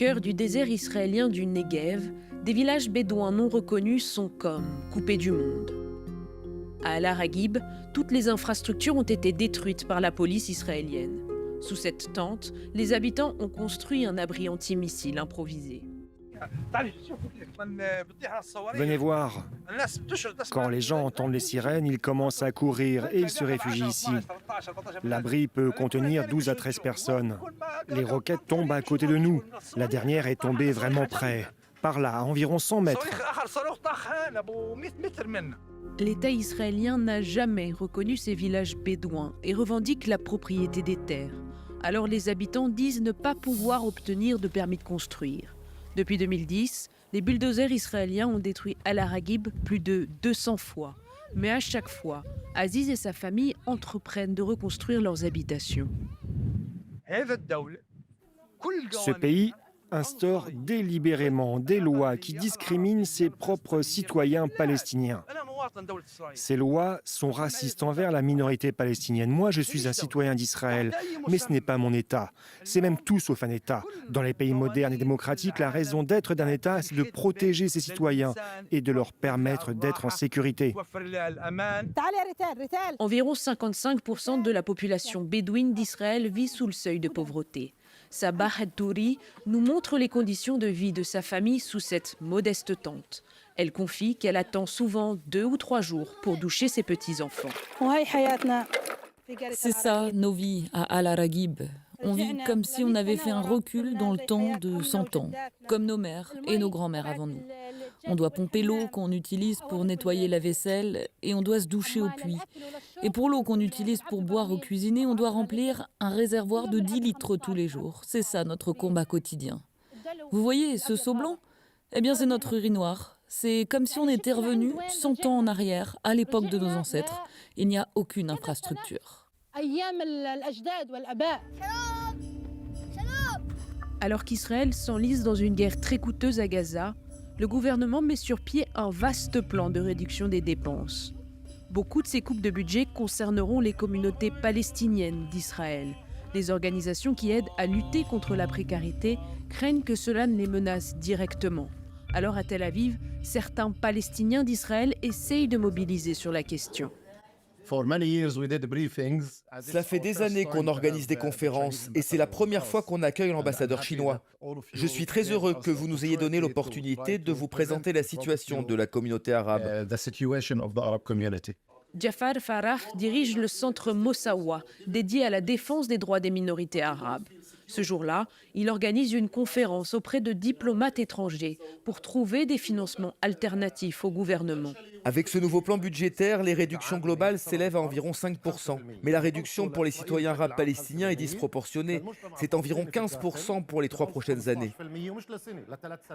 cœur du désert israélien du Negev, des villages bédouins non reconnus sont comme coupés du monde. À Al-Aragib, toutes les infrastructures ont été détruites par la police israélienne. Sous cette tente, les habitants ont construit un abri antimissile improvisé. Venez voir. Quand les gens entendent les sirènes, ils commencent à courir et ils se réfugient ici. L'abri peut contenir 12 à 13 personnes. Les roquettes tombent à côté de nous. La dernière est tombée vraiment près. Par là, à environ 100 mètres. L'État israélien n'a jamais reconnu ces villages bédouins et revendique la propriété des terres. Alors les habitants disent ne pas pouvoir obtenir de permis de construire. Depuis 2010, les bulldozers israéliens ont détruit Al-Aragib plus de 200 fois. Mais à chaque fois, Aziz et sa famille entreprennent de reconstruire leurs habitations. Ce pays instaure délibérément des lois qui discriminent ses propres citoyens palestiniens. Ces lois sont racistes envers la minorité palestinienne. Moi, je suis un citoyen d'Israël, mais ce n'est pas mon État. C'est même tout sauf un État. Dans les pays modernes et démocratiques, la raison d'être d'un État, c'est de protéger ses citoyens et de leur permettre d'être en sécurité. Environ 55% de la population bédouine d'Israël vit sous le seuil de pauvreté. Sabah Haddouri nous montre les conditions de vie de sa famille sous cette modeste tente. Elle confie qu'elle attend souvent 2 ou 3 jours pour doucher ses petits-enfants. C'est ça, nos vies à Al-Aragib. On vit comme si on avait fait un recul dans le temps de 100 ans, comme nos mères et nos grands-mères avant nous. On doit pomper l'eau qu'on utilise pour nettoyer la vaisselle et on doit se doucher au puits. Et pour l'eau qu'on utilise pour boire ou cuisiner, on doit remplir un réservoir de 10 litres tous les jours. C'est ça notre combat quotidien. Vous voyez, ce seau blanc ? Eh bien, c'est notre urinoir. C'est comme si on était revenu 100 ans en arrière, à l'époque de nos ancêtres. Il n'y a aucune infrastructure. Alors qu'Israël s'enlise dans une guerre très coûteuse à Gaza, le gouvernement met sur pied un vaste plan de réduction des dépenses. Beaucoup de ces coupes de budget concerneront les communautés palestiniennes d'Israël. Les organisations qui aident à lutter contre la précarité craignent que cela ne les menace directement. Alors à Tel Aviv, certains Palestiniens d'Israël essayent de mobiliser sur la question. Cela fait des années qu'on organise des conférences et c'est la première fois qu'on accueille l'ambassadeur chinois. Je suis très heureux que vous nous ayez donné l'opportunité de vous présenter la situation de la communauté arabe. Jafar Farah dirige le centre Mossawa, dédié à la défense des droits des minorités arabes. Ce jour-là, il organise une conférence auprès de diplomates étrangers pour trouver des financements alternatifs au gouvernement. Avec ce nouveau plan budgétaire, les réductions globales s'élèvent à environ 5%. Mais la réduction pour les citoyens arabes palestiniens est disproportionnée. C'est environ 15% pour les 3 prochaines années.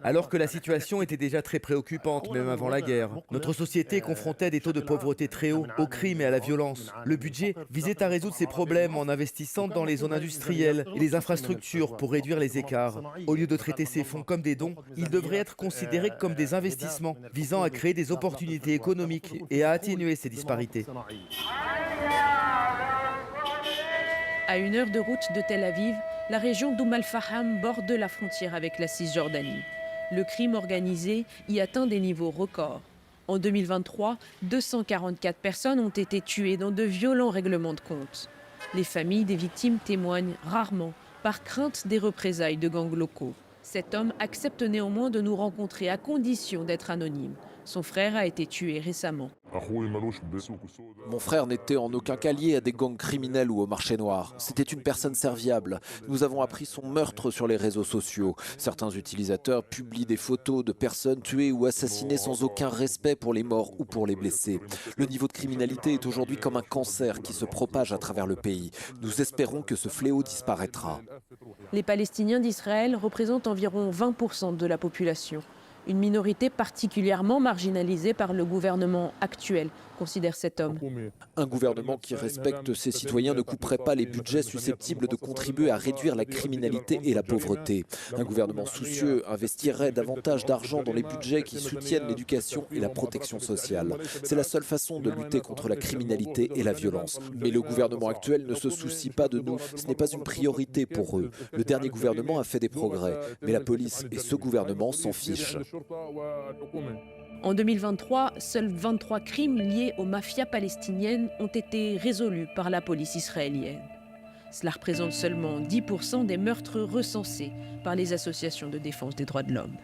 Alors que la situation était déjà très préoccupante, même avant la guerre. Notre société est confrontée à des taux de pauvreté très hauts, au crime et à la violence. Le budget visait à résoudre ces problèmes en investissant dans les zones industrielles et les infrastructures pour réduire les écarts. Au lieu de traiter ces fonds comme des dons, ils devraient être considérés comme des investissements visant à créer des opportunités économiques et à atténuer ces disparités. À 1 heure de route de Tel Aviv, la région d'Oum al-Faham borde la frontière avec la Cisjordanie. Le crime organisé y atteint des niveaux records. En 2023, 244 personnes ont été tuées dans de violents règlements de compte. Les familles des victimes témoignent rarement, par crainte des représailles de gangs locaux. Cet homme accepte néanmoins de nous rencontrer à condition d'être anonyme. Son frère a été tué récemment. Mon frère n'était en aucun cas lié à des gangs criminels ou au marché noir. C'était une personne serviable. Nous avons appris son meurtre sur les réseaux sociaux. Certains utilisateurs publient des photos de personnes tuées ou assassinées sans aucun respect pour les morts ou pour les blessés. Le niveau de criminalité est aujourd'hui comme un cancer qui se propage à travers le pays. Nous espérons que ce fléau disparaîtra. Les Palestiniens d'Israël représentent environ 20% de la population. Une minorité particulièrement marginalisée par le gouvernement actuel, considère cet homme. Un gouvernement qui respecte ses citoyens ne couperait pas les budgets susceptibles de contribuer à réduire la criminalité et la pauvreté. Un gouvernement soucieux investirait davantage d'argent dans les budgets qui soutiennent l'éducation et la protection sociale. C'est la seule façon de lutter contre la criminalité et la violence. Mais le gouvernement actuel ne se soucie pas de nous. Ce n'est pas une priorité pour eux. Le dernier gouvernement a fait des progrès, mais la police et ce gouvernement s'en fichent. En 2023, seuls 23 crimes liés aux mafias palestiniennes ont été résolus par la police israélienne. Cela représente seulement 10% des meurtres recensés par les associations de défense des droits de l'homme.